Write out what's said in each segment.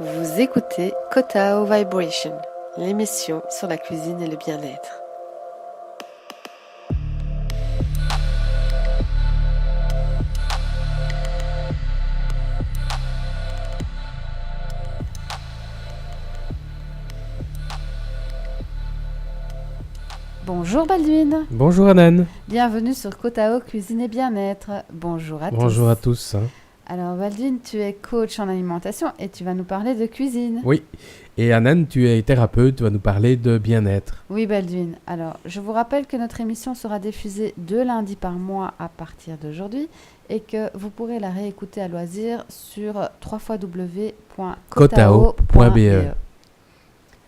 Vous écoutez Kotao Vibration, l'émission sur la cuisine et le bien-être. Bonjour Baldwin. Bonjour Anan. Bienvenue sur Kotao Cuisine et Bien-être. Bonjour à tous. Bonjour à tous. Alors Baldwin, tu es coach en alimentation et tu vas nous parler de cuisine. Oui. Et Anan, tu es thérapeute, tu vas nous parler de bien-être. Oui Baldwin. Alors, je vous rappelle que notre émission sera diffusée 2 lundis par mois à partir d'aujourd'hui et que vous pourrez la réécouter à loisir sur www.kotao.be.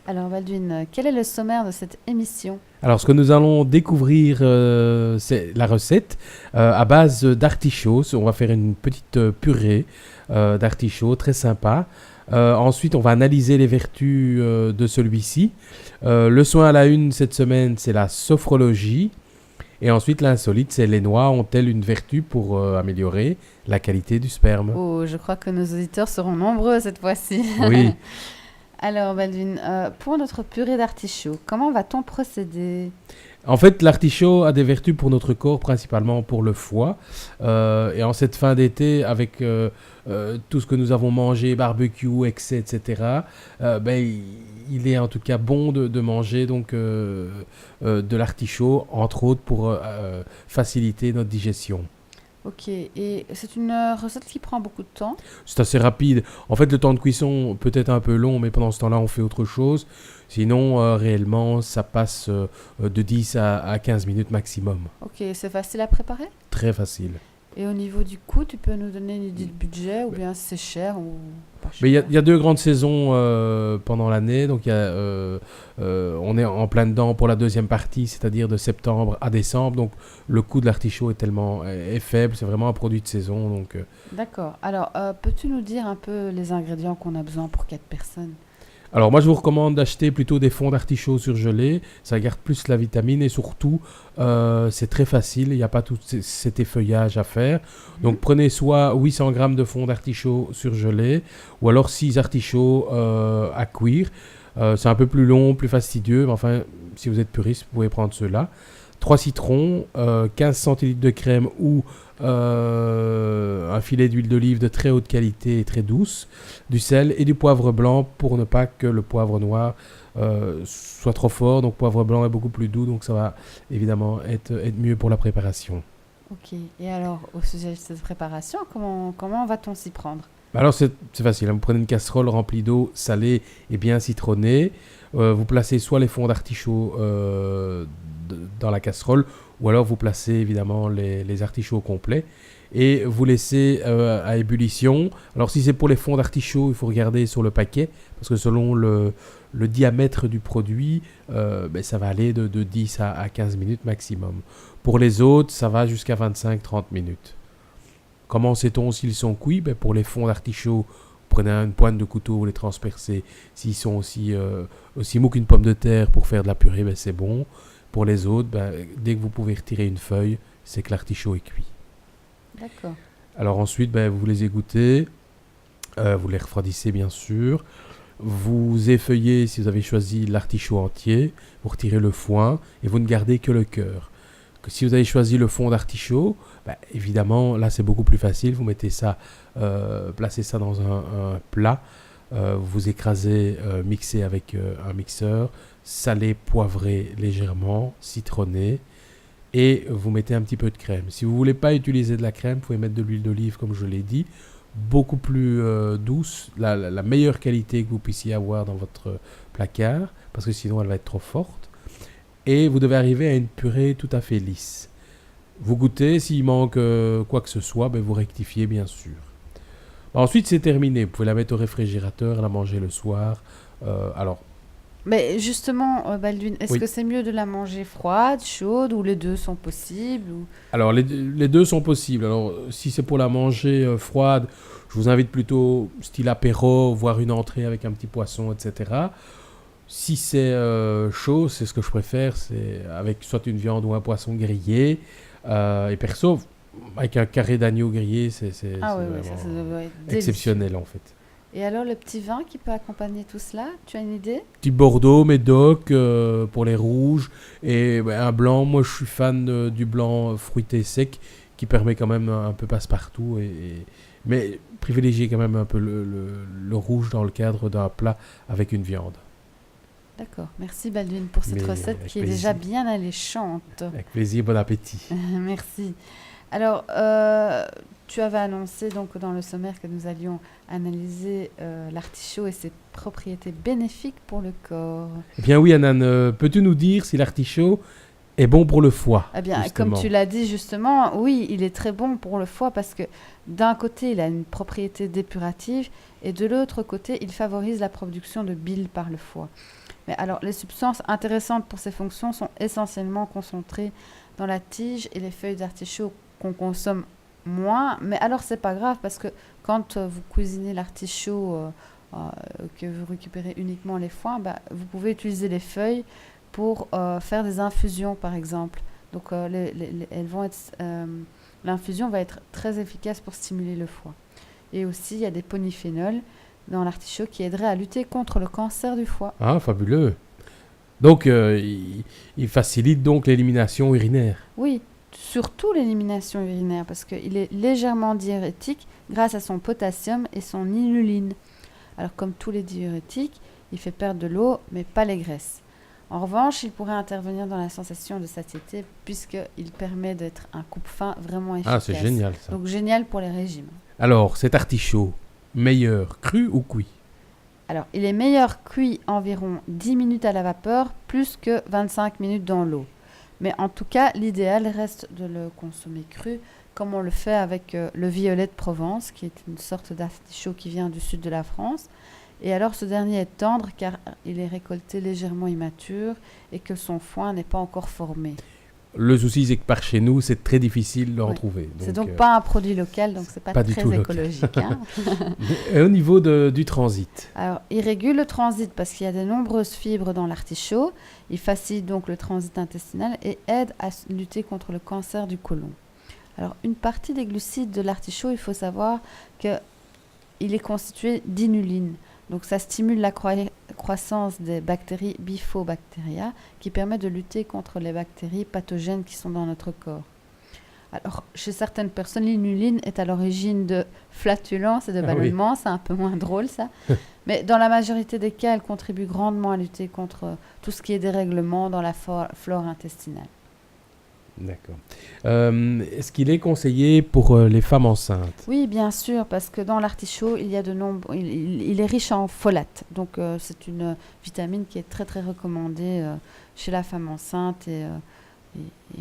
Alors Baldwin, quel est le sommaire de cette émission ? Alors, ce que nous allons découvrir, c'est la recette à base d'artichauts. On va faire une petite purée d'artichauts, très sympa. Ensuite, on va analyser les vertus de celui-ci. Le soin à la une cette semaine, c'est la sophrologie. Et ensuite, l'insolite, c'est les noix ont-elles une vertu pour améliorer la qualité du sperme ? Oh, je crois que nos auditeurs seront nombreux cette fois-ci. Oui. Alors, Baldwin, pour notre purée d'artichaut, comment va-t-on procéder ? En fait, l'artichaut a des vertus pour notre corps, principalement pour le foie. Et en cette fin d'été, avec tout ce que nous avons mangé, barbecue, excès, etc., il est en tout cas bon de manger donc, de l'artichaut, entre autres pour faciliter notre digestion. Ok, et c'est une recette qui prend beaucoup de temps ? C'est assez rapide. En fait, le temps de cuisson peut être un peu long, mais pendant ce temps-là, on fait autre chose. Sinon, réellement, ça passe de 10 à 15 minutes maximum. Ok, c'est facile à préparer ? Très facile. Et au niveau du coût, tu peux nous donner une idée de budget ou bien c'est cher ou pas cher ? Mais il y a 2 grandes saisons pendant l'année. Donc, on est en plein dedans pour la deuxième partie, c'est-à-dire de septembre à décembre. Donc, le coût de l'artichaut est faible. C'est vraiment un produit de saison. Donc, D'accord. Alors, peux-tu nous dire un peu les ingrédients qu'on a besoin pour 4 personnes ? Alors moi je vous recommande d'acheter plutôt des fonds d'artichaut surgelés, ça garde plus la vitamine et surtout c'est très facile, il n'y a pas tout cet effeuillage à faire. Donc prenez soit 800 g de fonds d'artichaut surgelés ou alors 6 artichauts à cuire. C'est un peu plus long, plus fastidieux, mais enfin si vous êtes puriste vous pouvez prendre ceux-là. 3 citrons, 15 centilitres de crème ou un filet d'huile d'olive de très haute qualité et très douce, du sel et du poivre blanc pour ne pas que le poivre noir soit trop fort. Donc poivre blanc est beaucoup plus doux, donc ça va évidemment être mieux pour la préparation. Ok, et alors au sujet de cette préparation, comment va-t-on s'y prendre ? Alors c'est facile, vous prenez une casserole remplie d'eau salée et bien citronnée, vous placez soit les fonds d'artichaut dans la casserole, ou alors vous placez évidemment les artichauts complets et vous laissez à ébullition. Alors si c'est pour les fonds d'artichaut, il faut regarder sur le paquet parce que selon le diamètre du produit, ça va aller de 10 à 15 minutes maximum. Pour les autres, ça va jusqu'à 25-30 minutes. Comment sait-on s'ils sont cuits ? Pour les fonds d'artichaut, prenez une pointe de couteau, vous les transpercez. S'ils sont aussi mous qu'une pomme de terre pour faire de la purée, c'est bon. Pour les autres, dès que vous pouvez retirer une feuille, c'est que l'artichaut est cuit. D'accord. Alors ensuite, vous les égouttez, vous les refroidissez bien sûr. Vous effeuillez, si vous avez choisi l'artichaut entier, vous retirez le foin et vous ne gardez que le cœur. Si vous avez choisi le fond d'artichaut, évidemment, là c'est beaucoup plus facile. Vous mettez ça, placez ça dans un plat, vous écrasez, mixez avec un mixeur, salé, poivré légèrement, citronné, et vous mettez un petit peu de crème. Si vous ne voulez pas utiliser de la crème, vous pouvez mettre de l'huile d'olive comme je l'ai dit, beaucoup plus douce, la meilleure qualité que vous puissiez avoir dans votre placard, parce que sinon elle va être trop forte. Et vous devez arriver à une purée tout à fait lisse. Vous goûtez, s'il manque quoi que ce soit, vous rectifiez bien sûr. Ensuite c'est terminé, vous pouvez la mettre au réfrigérateur, la manger le soir. Mais justement, Baldwin, est-ce que c'est mieux de la manger froide, chaude, ou les deux sont possibles ou... Alors, les deux sont possibles. Alors, si c'est pour la manger froide, je vous invite plutôt style apéro, voire une entrée avec un petit poisson, etc. Si c'est chaud, c'est ce que je préfère, c'est avec soit une viande ou un poisson grillé. Et perso, avec un carré d'agneau grillé, c'est ça doit être exceptionnel en fait. Et alors, le petit vin qui peut accompagner tout cela, tu as une idée? Petit Bordeaux, Médoc pour les rouges. Et un blanc, moi je suis fan du blanc fruité sec qui permet quand même un peu passe-partout. Mais privilégier quand même un peu le rouge dans le cadre d'un plat avec une viande. D'accord. Merci Baldwin pour cette Mais recette avec qui est déjà plaisir. bien alléchante. Avec plaisir, bon appétit. Merci. Alors, tu avais annoncé donc dans le sommaire que nous allions analyser l'artichaut et ses propriétés bénéfiques pour le corps. Eh bien oui, Anan, peux-tu nous dire si l'artichaut est bon pour le foie, Eh bien, comme justement? tu l'as dit justement, oui, il est très bon pour le foie parce que d'un côté, il a une propriété dépurative et de l'autre côté, il favorise la production de bile par le foie. Mais alors, les substances intéressantes pour ces fonctions sont essentiellement concentrées dans la tige et les feuilles d'artichaut qu'on consomme moins. Mais alors, c'est pas grave parce que quand vous cuisinez l'artichaut, que vous récupérez uniquement les foins, bah, vous pouvez utiliser les feuilles pour faire des infusions, par exemple. Donc, elles vont être, l'infusion va être très efficace pour stimuler le foie. Et aussi, il y a des polyphénols dans l'artichaut qui aideraient à lutter contre le cancer du foie. Ah, fabuleux. Donc, il facilite donc l'élimination urinaire. Oui, surtout l'élimination urinaire parce qu'il est légèrement diurétique grâce à son potassium et son inuline. Alors, comme tous les diurétiques, il fait perdre de l'eau, mais pas les graisses. En revanche, il pourrait intervenir dans la sensation de satiété puisqu'il permet d'être un coupe-faim vraiment efficace. Ah, c'est génial ça. Donc, génial pour les régimes. Alors, cet artichaut, meilleur cru ou cuit? Alors, il est meilleur cuit environ 10 minutes à la vapeur, plus que 25 minutes dans l'eau. Mais en tout cas, l'idéal reste de le consommer cru, comme on le fait avec le violet de Provence, qui est une sorte d'artichaut qui vient du sud de la France. Et alors, ce dernier est tendre car il est récolté légèrement immature et que son foin n'est pas encore formé. Le souci, c'est que par chez nous, c'est très difficile d'en Oui. trouver. C'est donc pas un produit local, donc c'est pas pas du très tout local. écologique. Hein. Et au niveau du transit? Alors, il régule le transit parce qu'il y a de nombreuses fibres dans l'artichaut. Il facilite donc le transit intestinal et aide à lutter contre le cancer du côlon. Alors, une partie des glucides de l'artichaut, il faut savoir qu'il est constitué d'inuline. Donc, ça stimule la croissance des bactéries Bifidobacteria qui permet de lutter contre les bactéries pathogènes qui sont dans notre corps. Alors, chez certaines personnes, l'inuline est à l'origine de flatulences et de ballonnements. Oui. C'est un peu moins drôle, ça. Mais dans la majorité des cas, elle contribue grandement à lutter contre tout ce qui est dérèglement dans la flore intestinale. D'accord. Est-ce qu'il est conseillé pour les femmes enceintes? Oui, bien sûr, parce que dans l'artichaut, il y a il est riche en folate. Donc, c'est une vitamine qui est très, très recommandée chez la femme enceinte. Et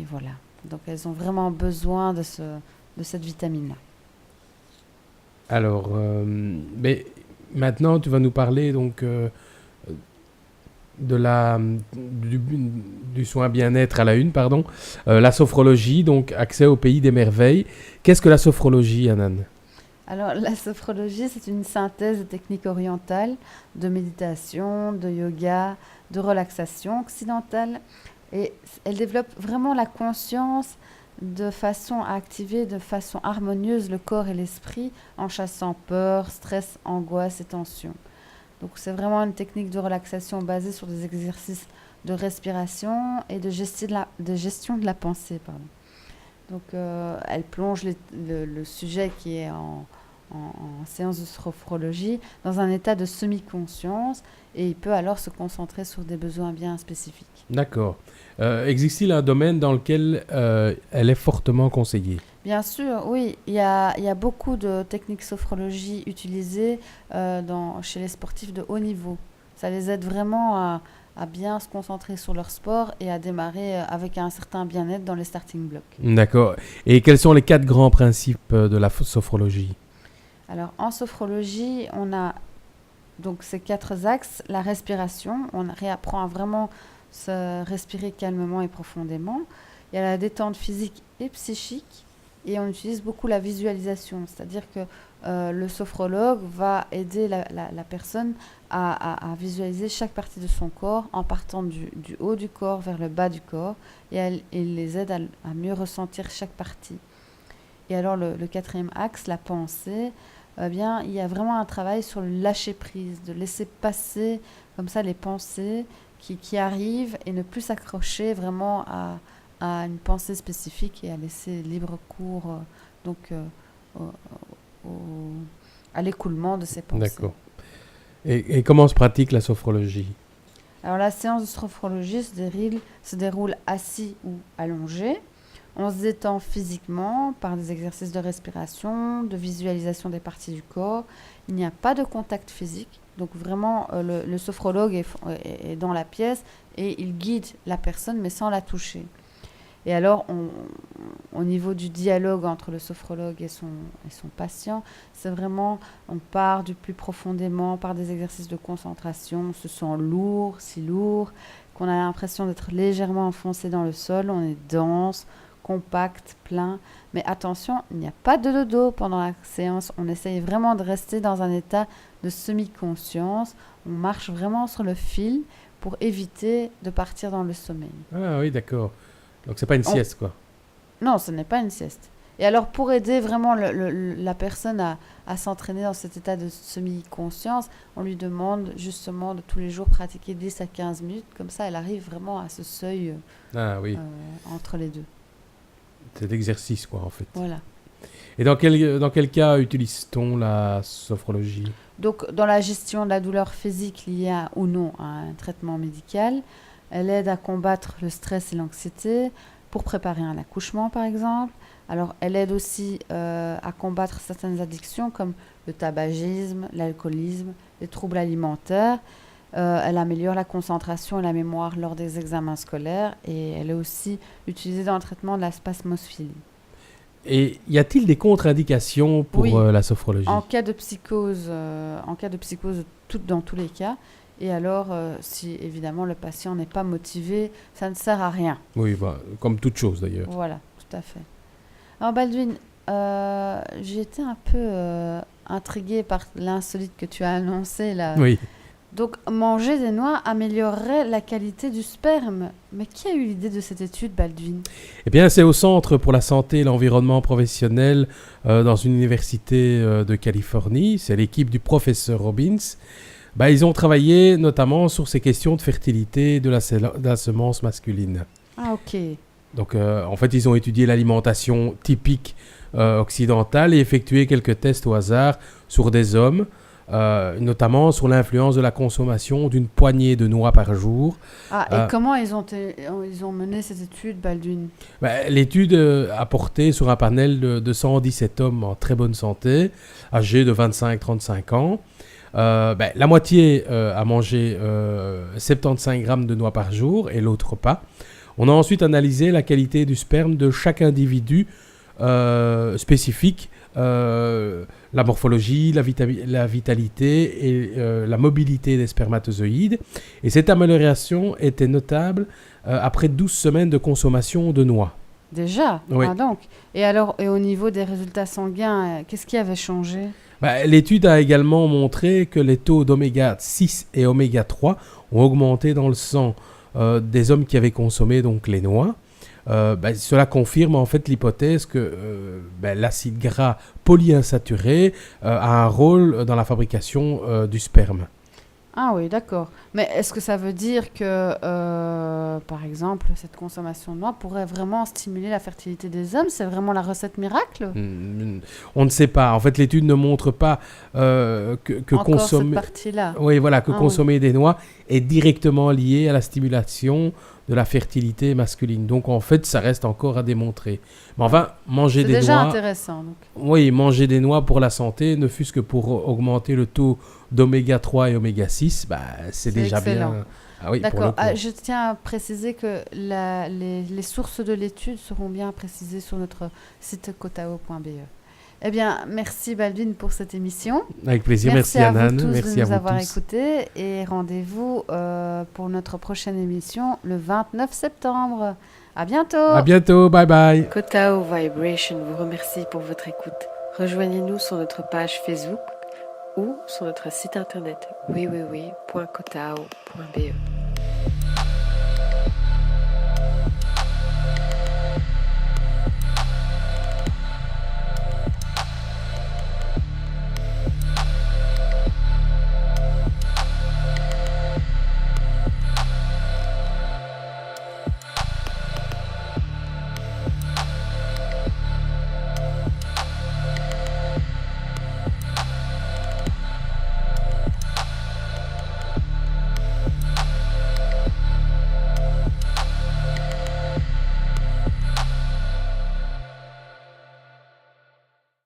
voilà. Donc, elles ont vraiment besoin de cette vitamine-là. Alors, mais maintenant, tu vas nous parler donc du soin bien-être à la une, pardon. La sophrologie, donc accès au pays des merveilles. Qu'est-ce que la sophrologie, Anan? Alors, la sophrologie, c'est une synthèse de techniques orientales, de méditation, de yoga, de relaxation occidentale. Et elle développe vraiment la conscience de façon à activer de façon harmonieuse le corps et l'esprit en chassant peur, stress, angoisse et tension. Donc c'est vraiment une technique de relaxation basée sur des exercices de respiration et de gestion de la pensée. Pardon. Donc elle plonge le sujet qui est en séance de sophrologie dans un état de semi-conscience et il peut alors se concentrer sur des besoins bien spécifiques. D'accord. Existe-t-il un domaine dans lequel elle est fortement conseillée? Bien sûr, oui. Il y a beaucoup de techniques sophrologie utilisées chez les sportifs de haut niveau. Ça les aide vraiment à bien se concentrer sur leur sport et à démarrer avec un certain bien-être dans les starting blocks. D'accord. Et quels sont les 4 grands principes de la sophrologie? Alors, en sophrologie, on a donc ces 4 axes. La respiration, on réapprend à vraiment se respirer calmement et profondément. Il y a la détente physique et psychique. Et on utilise beaucoup la visualisation, c'est-à-dire que le sophrologue va aider la personne à visualiser chaque partie de son corps en partant du haut du corps vers le bas du corps et il les aide à mieux ressentir chaque partie. Et alors le 4e axe, la pensée, eh bien, il y a vraiment un travail sur le lâcher-prise, de laisser passer comme ça les pensées qui arrivent et ne plus s'accrocher vraiment à une pensée spécifique et à laisser libre cours donc, au- au- à l'écoulement de ces pensées. D'accord. Et comment se pratique la sophrologie? Alors la séance de sophrologie se déroule assis ou allongé. On se détend physiquement par des exercices de respiration, de visualisation des parties du corps. Il n'y a pas de contact physique. Donc vraiment, le sophrologue est dans la pièce et il guide la personne mais sans la toucher. Et alors, au niveau du dialogue entre le sophrologue et son patient, c'est vraiment, on part du plus profondément par des exercices de concentration. On se sent lourd, si lourd, qu'on a l'impression d'être légèrement enfoncé dans le sol. On est dense, compact, plein. Mais attention, il n'y a pas de dodo pendant la séance. On essaye vraiment de rester dans un état de semi-conscience. On marche vraiment sur le fil pour éviter de partir dans le sommeil. Ah oui, d'accord. Donc c'est pas une sieste, quoi. Non, ce n'est pas une sieste. Et alors, pour aider vraiment la personne à s'entraîner dans cet état de semi-conscience, on lui demande justement de tous les jours pratiquer 10 à 15 minutes. Comme ça, elle arrive vraiment à ce seuil Ah oui, entre les deux. c'est l'exercice, quoi, en fait. Voilà. Et dans quel cas utilise-t-on la sophrologie? Donc, dans la gestion de la douleur physique liée ou non à un traitement médical, elle aide à combattre le stress et l'anxiété pour préparer un accouchement, par exemple. Alors, elle aide aussi à combattre certaines addictions comme le tabagisme, l'alcoolisme, les troubles alimentaires. Elle améliore la concentration et la mémoire lors des examens scolaires et elle est aussi utilisée dans le traitement de la spasmophilie. Et y a-t-il des contre-indications pour Oui. la sophrologie? En cas de psychose, dans tous les cas. Et alors, si évidemment le patient n'est pas motivé, ça ne sert à rien. Oui, bah, comme toute chose d'ailleurs. Voilà, tout à fait. Alors Baldwin, j'ai été un peu intriguée par l'insolite que tu as annoncé là. Oui. Donc, manger des noix améliorerait la qualité du sperme. Mais qui a eu l'idée de cette étude, Baldwin? Eh bien, c'est au Centre pour la santé et l'environnement professionnel dans une université de Californie. C'est l'équipe du professeur Robbins. Bah, ils ont travaillé notamment sur ces questions de fertilité de la semence masculine. Ah, ok. Donc, en fait, ils ont étudié l'alimentation typique occidentale et effectué quelques tests au hasard sur des hommes, notamment sur l'influence de la consommation d'une poignée de noix par jour. Ah, et comment ils ont mené cette étude, Baldwin? L'étude a porté sur un panel de 117 hommes en très bonne santé, âgés de 25-35 ans. La moitié a mangé 75 grammes de noix par jour et l'autre pas. On a ensuite analysé la qualité du sperme de chaque individu spécifique, la morphologie, la vitalité et la mobilité des spermatozoïdes. Et cette amélioration était notable après 12 semaines de consommation de noix. Déjà? Oui. Ah, donc. Et alors, et au niveau des résultats sanguins, qu'est-ce qui avait changé? L'étude a également montré que les taux d'oméga 6 et oméga 3 ont augmenté dans le sang des hommes qui avaient consommé donc les noix. Cela confirme en fait l'hypothèse que l'acide gras polyinsaturé a un rôle dans la fabrication du sperme. Ah oui, d'accord. Mais est-ce que ça veut dire que, par exemple, cette consommation de noix pourrait vraiment stimuler la fertilité des hommes? C'est vraiment la recette miracle? On ne sait pas. En fait, l'étude ne montre pas que Encore consommer... cette partie-là. Oui, voilà, que Ah consommer des noix est directement lié à la stimulation de la fertilité masculine. Donc, en fait, ça reste encore à démontrer. Mais enfin, manger C'est des déjà noix... intéressant. Donc. Oui, manger des noix pour la santé, ne fût-ce que pour augmenter le taux d'oméga 3 et oméga 6, c'est déjà excellent. bien. Ah oui, pour le D'accord. coup. Je tiens à préciser que les sources de l'étude seront bien précisées sur notre site kotao.be. Eh bien, merci Baldwin pour cette émission. Avec plaisir. Merci à vous Anan. tous Merci de à nous vous avoir tous. écoutés et rendez-vous pour notre prochaine émission le 29 septembre. À bientôt. À bientôt. Bye bye. Kotao Vibration vous remercie pour votre écoute. Rejoignez-nous sur notre page Facebook ou sur notre site internet www.kotao.be.